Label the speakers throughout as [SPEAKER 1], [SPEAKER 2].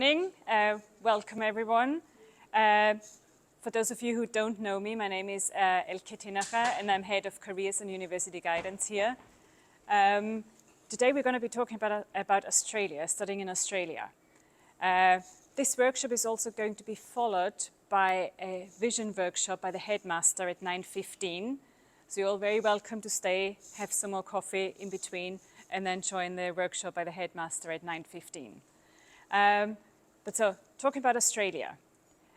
[SPEAKER 1] Morning. Welcome everyone. For those of you who don't know me, my name is Elke Tinacher and I'm Head of Careers and University Guidance here. Today we're going to be talking about Australia, studying in Australia. This workshop is also going to be followed by a vision workshop by the headmaster at 9:15. So you're all very welcome to stay, have some more coffee in between and then join the workshop by the headmaster at 9:15. So, talking about Australia,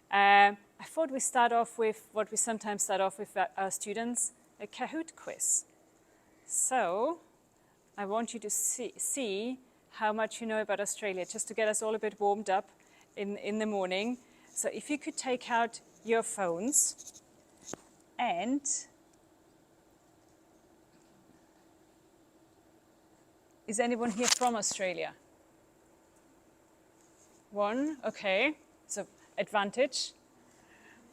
[SPEAKER 1] I thought we'd start off with what we sometimes start off with our students, a Kahoot quiz. So, I want you to see how much you know about Australia, just to get us all a bit warmed up in the morning. So, if you could take out your phones and is anyone here from Australia? One, okay, so advantage.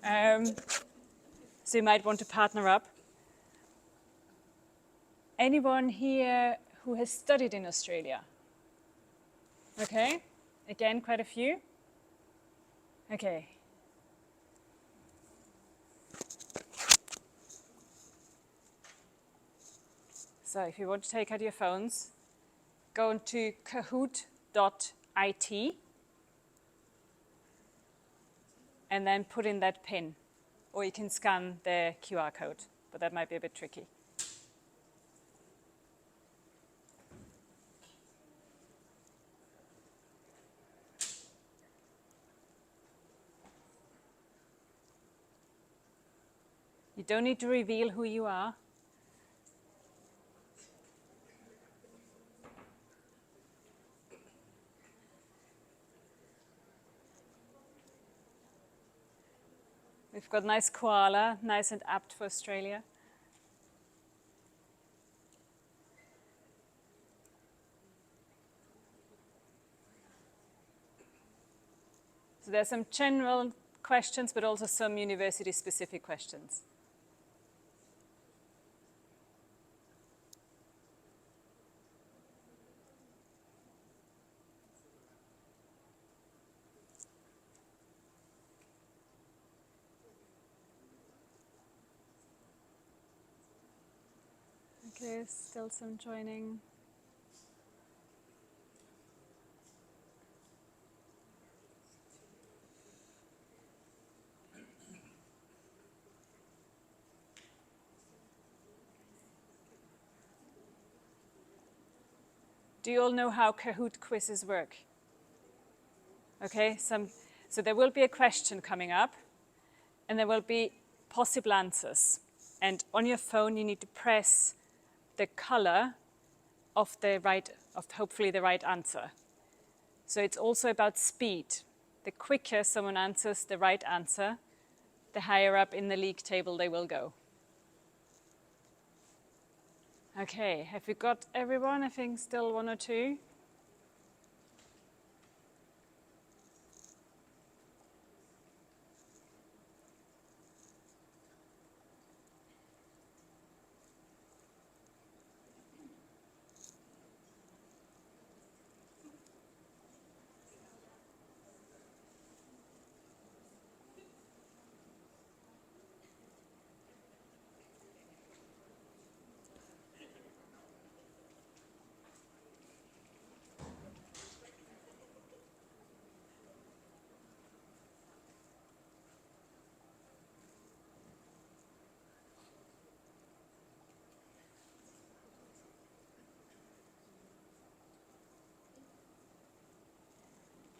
[SPEAKER 1] So you might want to partner up. Anyone here who has studied in Australia? Okay, again, quite a few. Okay. So if you want to take out your phones, go to kahoot.it. and then put in that PIN, or you can scan the QR code, but that might be a bit tricky. You don't need to reveal who you are. We've got nice koala, nice and apt for Australia. So there's some general questions, but also some university-specific questions. Okay, still some joining. Do you all know how Kahoot quizzes work? Okay, so there will be a question coming up, and there will be possible answers. And on your phone, you need to press the color of hopefully the right answer. So it's also about speed. The quicker someone answers the right answer, the higher up in the league table they will go. Okay, have we got everyone? I think still one or two.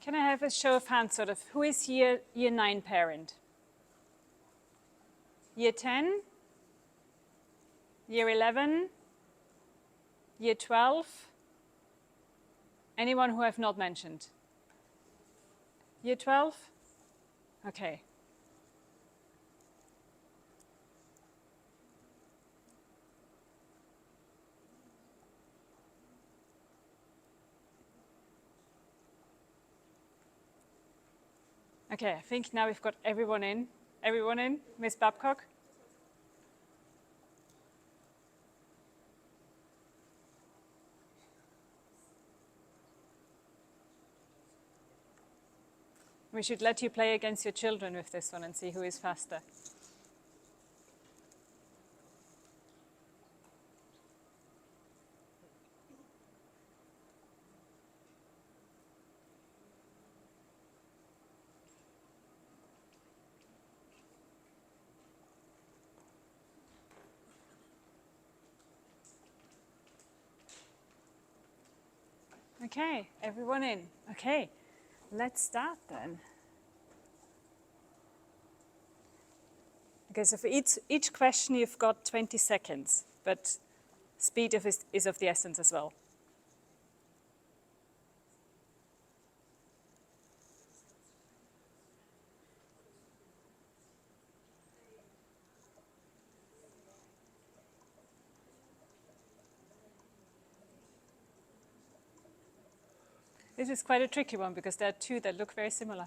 [SPEAKER 1] Can I have a show of hands, sort of, who is here year 9 parent? Year 10? Year 11? Year 12? Anyone who I've not mentioned? Year 12? Okay. Okay, I think now we've got everyone in. Everyone in? Miss Babcock? We should let you play against your children with this one and see who is faster. Okay, everyone in. Okay, let's start then. Okay, so for each question you've got 20 seconds, but speed is of the essence as well. This is quite a tricky one because there are two that look very similar.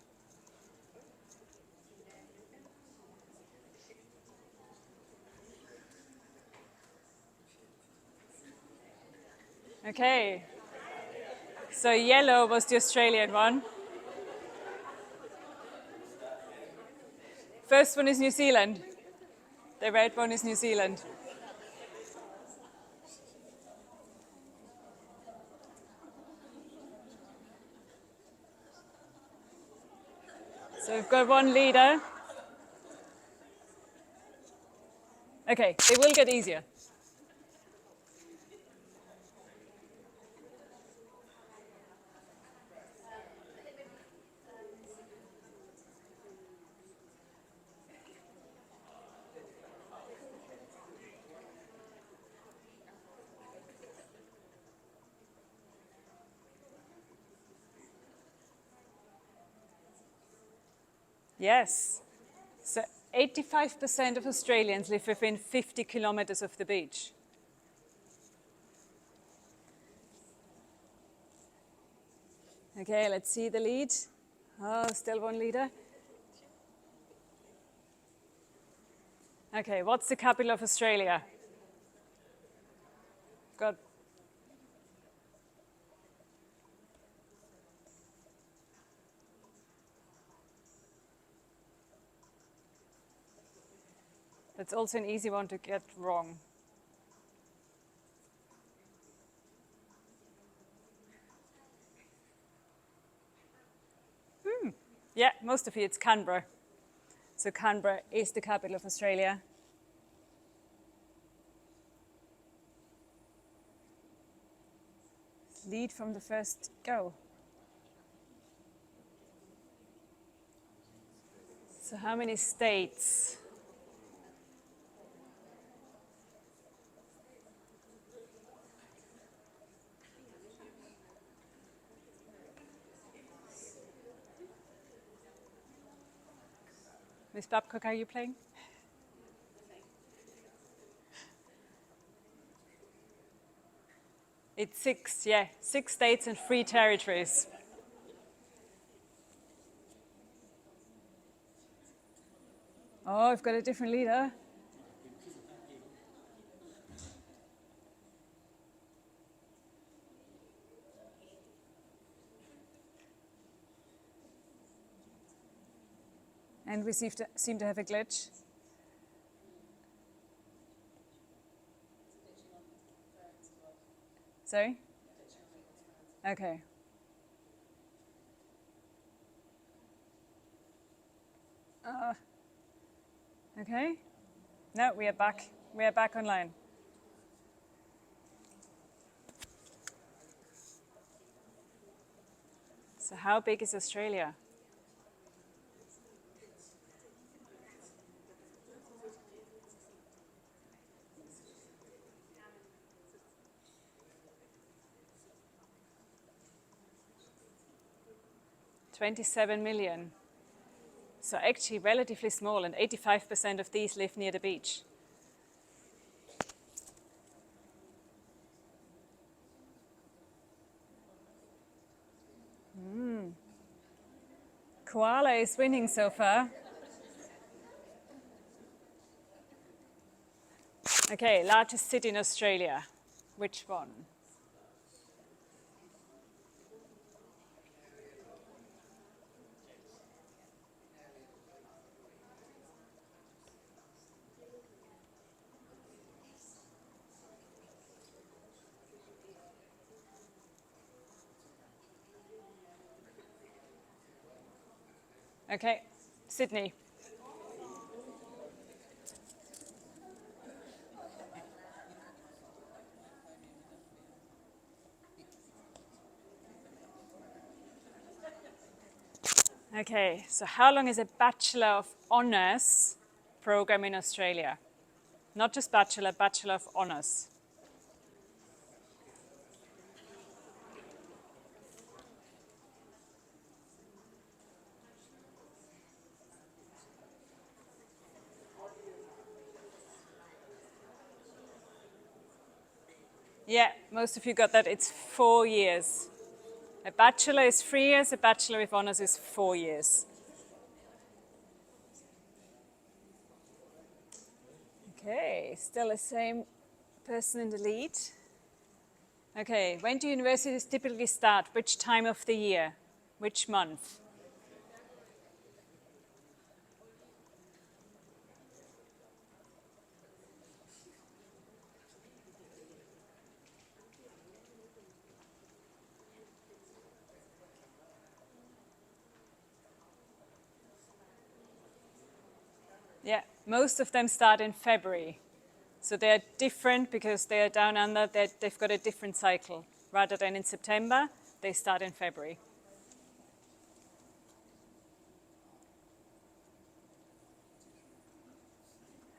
[SPEAKER 1] Okay, so yellow was the Australian one. First one is New Zealand. The red one is New Zealand. So we've got one leader. Okay, they will get easier. Yes. So 85% of Australians live within 50 kilometers of the beach. Okay, let's see the lead. Oh, still one leader. Okay, what's the capital of Australia? Got. That's also an easy one to get wrong. Yeah, most of you, it's Canberra. So Canberra is the capital of Australia. Lead from the first go. So how many states? Miss Babcock, are you playing? It's 6, yeah. 6 states and 3 territories. Oh, I've got a different leader. And we seem to have a glitch. Sorry? Okay. Okay. No, we are back. We are back online. So how big is Australia? $27 million. So actually relatively small, and 85% of these live near the beach. Koala is winning so far. Okay, largest city in Australia. Which one? Okay, Sydney. Okay, so how long is a Bachelor of Honours program in Australia? Not just Bachelor, Bachelor of Honours. Yeah, most of you got that. It's 4 years. A Bachelor is 3 years, a Bachelor with Honours is 4 years. Okay, still the same person in the lead. Okay, when do universities typically start? Which time of the year? Which month? Yeah, most of them start in February. So they're different because they're down under, they've got a different cycle. Rather than in September, they start in February.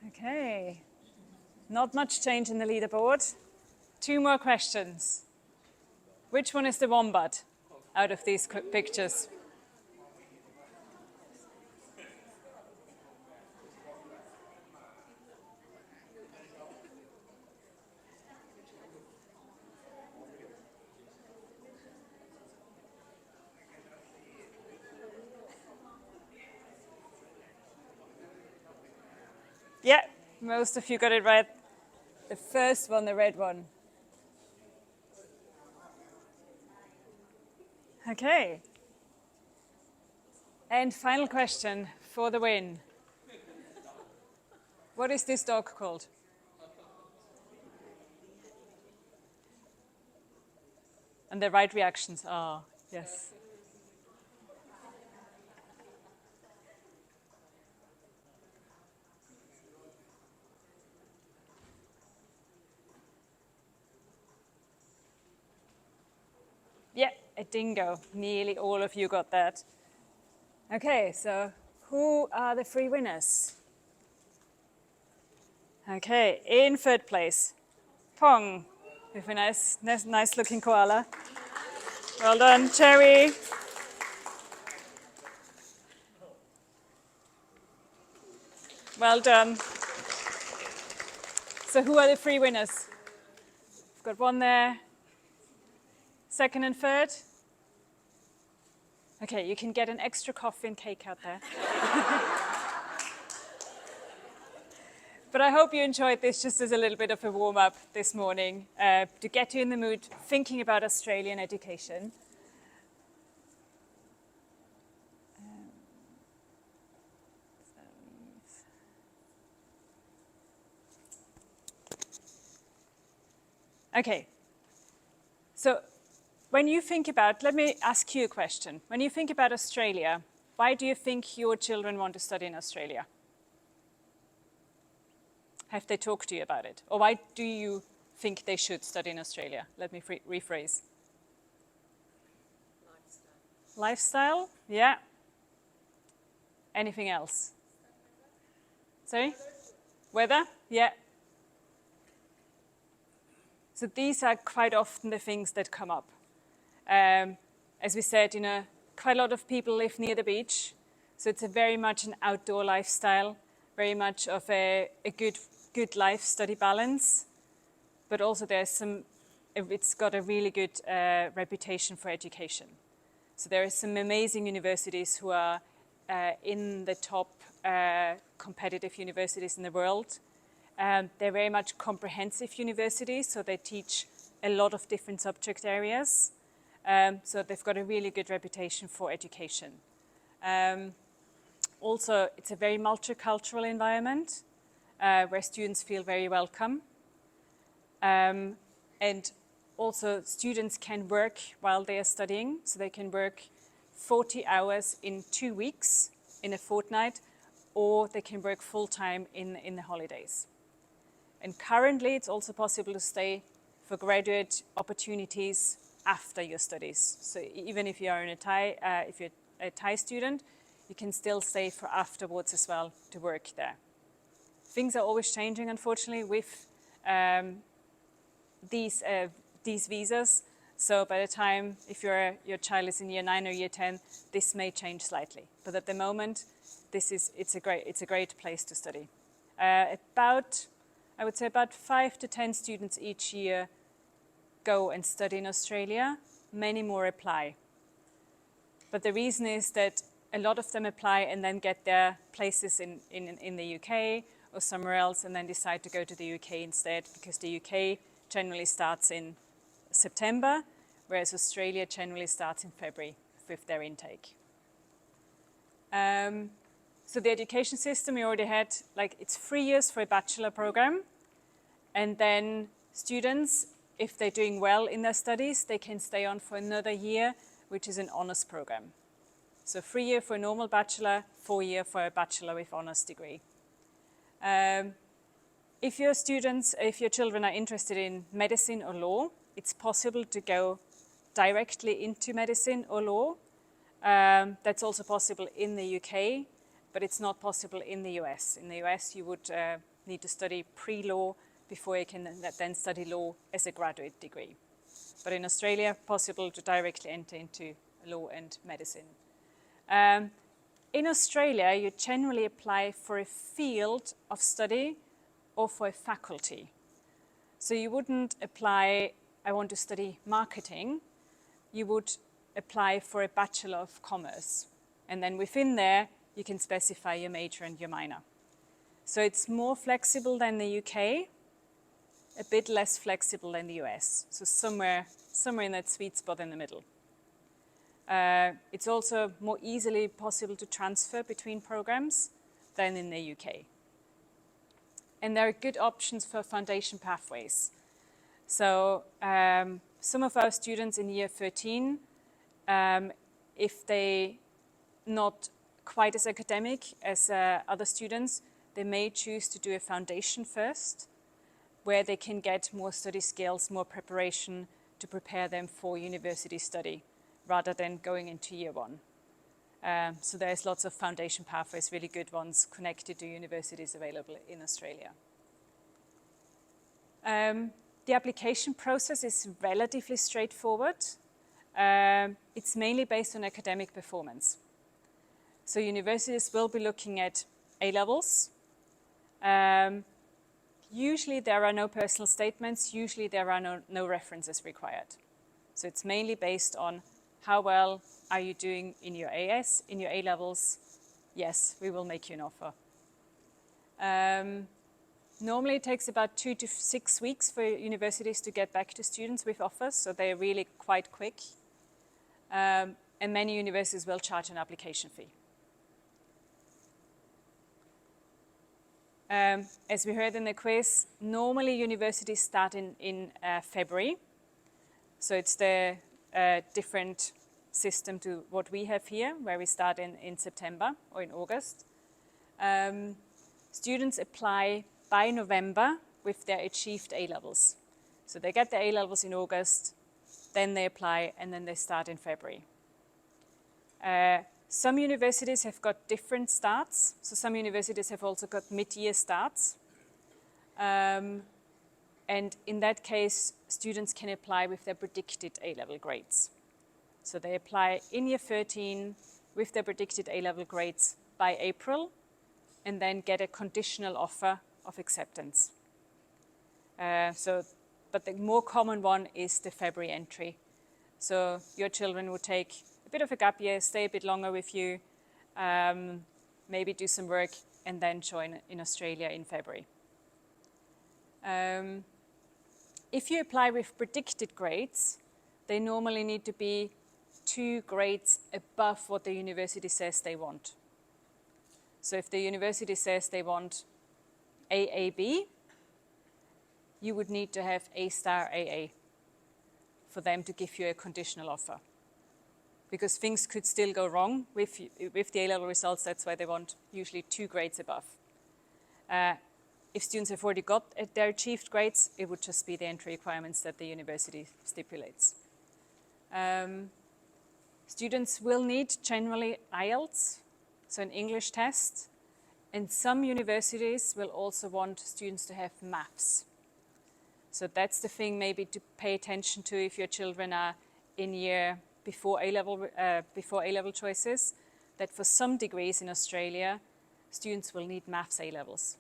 [SPEAKER 1] Okay, not much change in the leaderboard. 2 more questions. Which one is the wombat out of these pictures? Yeah, most of you got it right. The first one, the red one. Okay. And final question for the win. What is this dog called? And the right reactions are yes. Yeah, a dingo. Nearly all of you got that. Okay, so who are the 3 winners? Okay, in 3rd place, Pong, with a nice looking koala. Well done, Cherry. Well done. So who are the 3 winners? We've got one there. 2nd and 3rd? Okay, you can get an extra coffee and cake out there. But I hope you enjoyed this just as a little bit of a warm-up this morning to get you in the mood thinking about Australian education. Okay, so when you think about, let me ask you a question. When you think about Australia, why do you think your children want to study in Australia? Have they talked to you about it? Or why do you think they should study in Australia? Let me rephrase. Lifestyle? Yeah. Anything else? Sorry? Weather? Yeah. So these are quite often the things that come up. As we said, quite a lot of people live near the beach. So it's a very much an outdoor lifestyle, very much of a good life-study balance. But also it's got a really good reputation for education. So there are some amazing universities who are in the top competitive universities in the world. They're very much comprehensive universities, so they teach a lot of different subject areas. So they've got a really good reputation for education. Also, it's a very multicultural environment where students feel very welcome. And also, students can work while they are studying, so they can work 40 hours in 2 weeks, in a fortnight, or they can work full-time in the holidays. And currently, it's also possible to stay for graduate opportunities after your studies. So even if you're if you're a Thai student, you can still stay for afterwards as well to work there. Things are always changing, unfortunately, with these visas. So by the time, if your child is in year 9 or year 10, this may change slightly. But at the moment, it's a great place to study. I would say about 5 to 10 students each year go and study in Australia. Many more apply. But the reason is that a lot of them apply and then get their places in the UK or somewhere else and then decide to go to the UK instead, because the UK generally starts in September, whereas Australia generally starts in February with their intake. So the education system, we already had, it's 3 years for a bachelor program, and then students, if they're doing well in their studies, they can stay on for another year, which is an honours program. So 3 years for a normal bachelor, 4 years for a bachelor with honours degree. If your children are interested in medicine or law, it's possible to go directly into medicine or law. That's also possible in the UK, but it's not possible in the US. In the US, you would need to study pre-law before you can then study law as a graduate degree. But in Australia, possible to directly enter into law and medicine. In Australia, you generally apply for a field of study or for a faculty. So you wouldn't apply, I want to study marketing. You would apply for a Bachelor of Commerce. And then within there, you can specify your major and your minor. So it's more flexible than the UK, a bit less flexible than the US. So somewhere in that sweet spot in the middle. It's also more easily possible to transfer between programs than in the UK. And there are good options for foundation pathways. So some of our students in year 13, if they not quite as academic as other students, they may choose to do a foundation first, where they can get more study skills, more preparation to prepare them for university study, rather than going into year 1. So there's lots of foundation pathways, really good ones, connected to universities available in Australia. The application process is relatively straightforward. It's mainly based on academic performance. So universities will be looking at A-levels. Usually there are no personal statements. Usually there are no references required. So it's mainly based on how well are you doing in your AS, in your A-levels. Yes, we will make you an offer. Normally it takes about 2 to 6 weeks for universities to get back to students with offers, so they're really quite quick. And many universities will charge an application fee. As we heard in the quiz, normally universities start in February. So it's the different system to what we have here, where we start in September or in August. Students apply by November with their achieved A-levels. So they get their A-levels in August, then they apply, and then they start in February. Some universities have got different starts. So some universities have also got mid-year starts. And in that case, students can apply with their predicted A-level grades. So they apply in year 13 with their predicted A-level grades by April, and then get a conditional offer of acceptance. But the more common one is the February entry. So your children would take a bit of a gap year, stay a bit longer with you, maybe do some work, and then join in Australia in February. If you apply with predicted grades, they normally need to be 2 grades above what the university says they want. So if the university says they want AAB, you would need to have A star AA for them to give you a conditional offer. because things could still go wrong with the A-level results. That's why they want usually 2 grades above. If students have already got their achieved grades, it would just be the entry requirements that the university stipulates. Students will need generally IELTS, so an English test, and some universities will also want students to have maths. So that's the thing maybe to pay attention to if your children are in year before A-level choices, that for some degrees in Australia, students will need maths A-levels,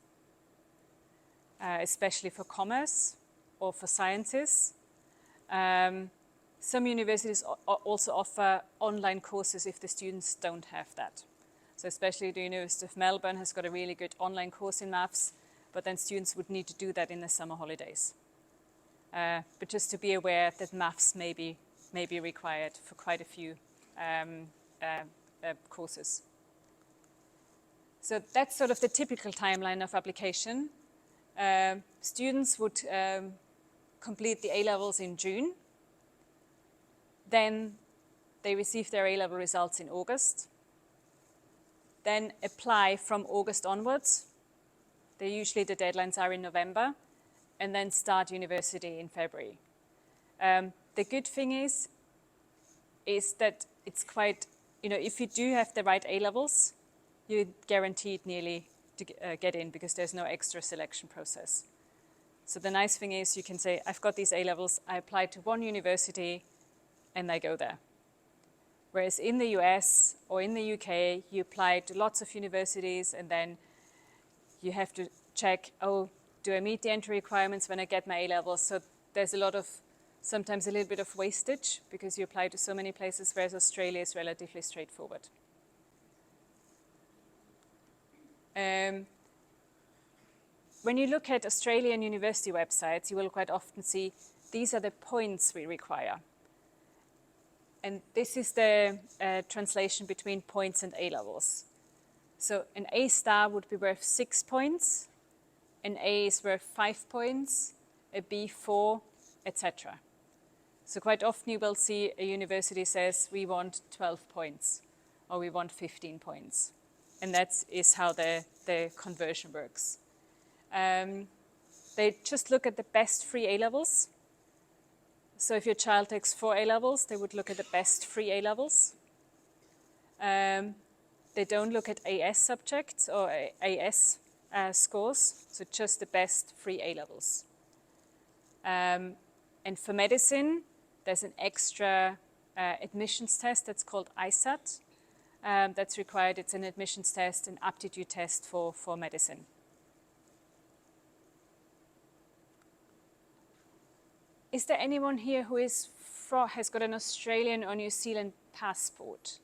[SPEAKER 1] especially for commerce or for sciences. Some universities also offer online courses if the students don't have that. So especially the University of Melbourne has got a really good online course in maths, but then students would need to do that in the summer holidays. But just to be aware that maths may be required for quite a few courses. So that's sort of the typical timeline of application. Students would complete the A-levels in June. Then they receive their A-level results in August. Then apply from August onwards. Usually the deadlines are in November. And then start university in February. The good thing is that it's quite, if you do have the right A-levels, you're guaranteed nearly to get in because there's no extra selection process. So the nice thing is you can say, I've got these A-levels, I applied to one university, and I go there. Whereas in the US or in the UK, you apply to lots of universities, and then you have to check, do I meet the entry requirements when I get my A-levels? So there's sometimes a little bit of wastage because you apply to so many places, whereas Australia is relatively straightforward. When you look at Australian university websites, you will quite often see these are the points we require. And this is the translation between points and A-levels. So an A star would be worth 6 points, an A is worth 5 points, a B 4, etc. So quite often you will see a university says we want 12 points or we want 15 points. And that is how the conversion works. They just look at the best 3 A-levels. So if your child takes 4 A-levels, they would look at the best 3 A-levels. They don't look at AS subjects or AS scores, so just the best 3 A-levels. And for medicine, there's an extra admissions test that's called ISAT. That's required. It's an admissions test, an aptitude test for medicine. Is there anyone here who has got an Australian or New Zealand passport?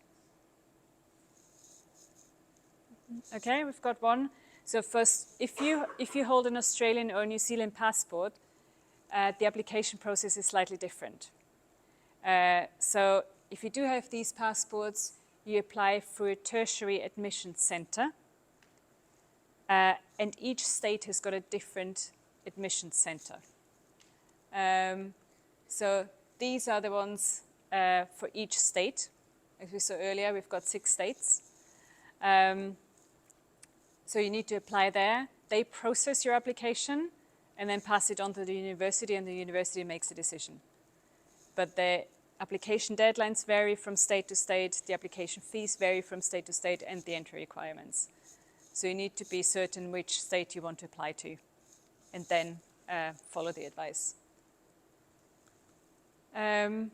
[SPEAKER 1] Okay, we've got one. So first, if you hold an Australian or New Zealand passport, the application process is slightly different. So if you do have these passports, you apply through a tertiary admission centre, and each state has got a different admission centre. So these are the ones for each state. As we saw earlier, we've got 6 states. So you need to apply there. They process your application and then pass it on to the university, and the university makes a decision. But the application deadlines vary from state to state, the application fees vary from state to state, and the entry requirements. So you need to be certain which state you want to apply to, and then follow the advice. In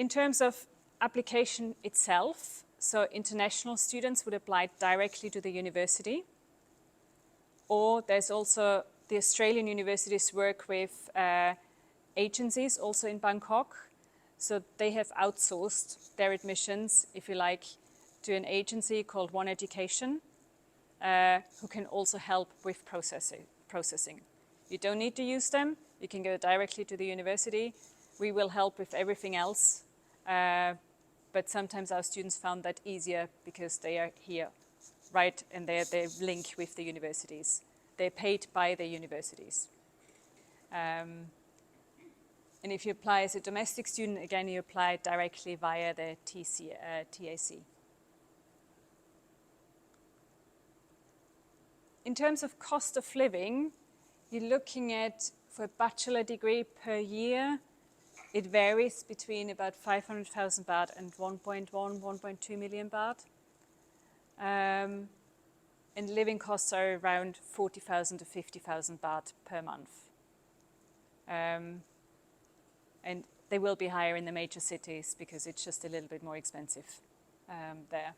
[SPEAKER 1] terms of application itself, so international students would apply directly to the university, or there's also the Australian universities work with agencies also in Bangkok. So they have outsourced their admissions, if you like, to an agency called One Education, who can also help with processing. You don't need to use them. You can go directly to the university. We will help with everything else. But sometimes our students found that easier because they are here, right? And they link with the universities. They're paid by the universities. And if you apply as a domestic student, again, you apply directly via the TAC. In terms of cost of living, you're looking at, for a bachelor degree per year, it varies between about 500,000 baht and 1.2 million baht. And living costs are around 40,000 to 50,000 baht per month. And they will be higher in the major cities because it's just a little bit more expensive there.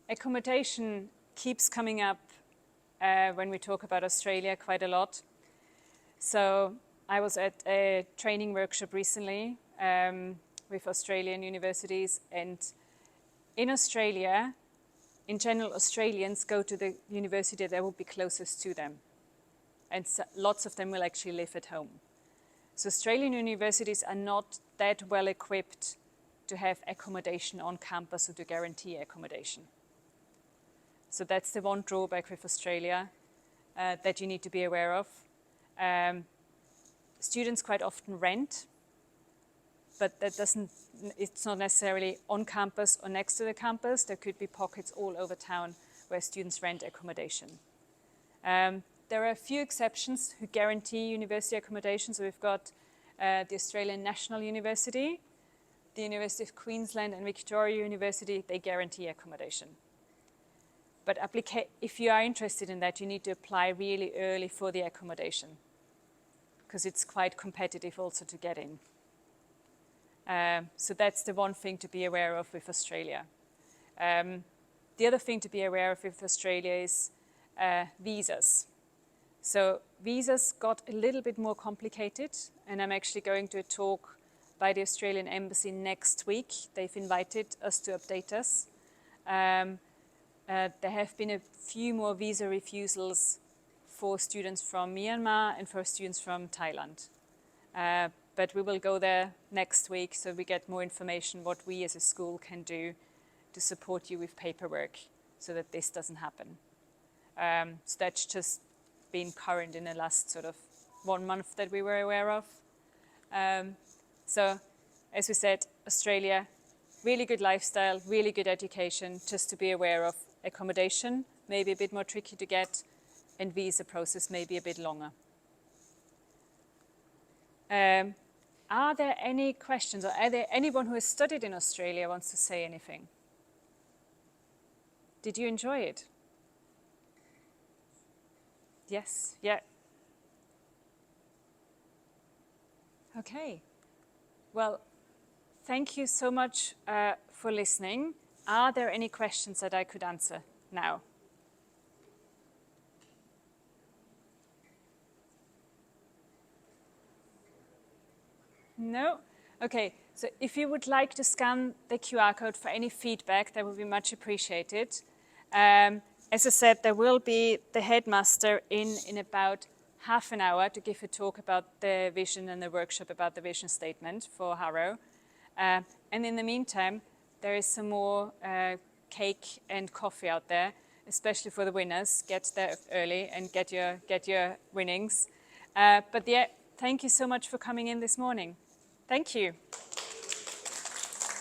[SPEAKER 1] Accommodation keeps coming up when we talk about Australia quite a lot. So I was at a training workshop recently with Australian universities, and in Australia, in general, Australians go to the university that will be closest to them. And so lots of them will actually live at home. So Australian universities are not that well equipped to have accommodation on campus or to guarantee accommodation. So that's the one drawback with Australia that you need to be aware of. Students quite often rent, but it's not necessarily on campus or next to the campus. There could be pockets all over town where students rent accommodation. There are a few exceptions who guarantee university accommodation. So we've got the Australian National University, the University of Queensland and Victoria University, they guarantee accommodation. But if you are interested in that, you need to apply really early for the accommodation because it's quite competitive also to get in. So that's the one thing to be aware of with Australia. The other thing to be aware of with Australia is visas. So visas got a little bit more complicated, and I'm actually going to a talk by the Australian Embassy next week. They've invited us to update us. There have been a few more visa refusals for students from Myanmar and for students from Thailand. But we will go there next week so we get more information what we as a school can do to support you with paperwork so that this doesn't happen. So that's just been current in the last sort of 1 month that we were aware of. So as we said, Australia, really good lifestyle, really good education, just to be aware of. Accommodation, maybe a bit more tricky to get, and visa process maybe a bit longer. Are there any questions, or are there anyone who has studied in Australia wants to say anything? Did you enjoy it? Yes, yeah. Okay. Well, thank you so much for listening. Are there any questions that I could answer now? No? Okay, so if you would like to scan the QR code for any feedback, that would be much appreciated. As I said, there will be the headmaster in about half an hour to give a talk about the vision and the workshop about the vision statement for Harrow. And in the meantime, there is some more cake and coffee out there, especially for the winners. Get there early and get your winnings. But yeah, thank you so much for coming in this morning. Thank you.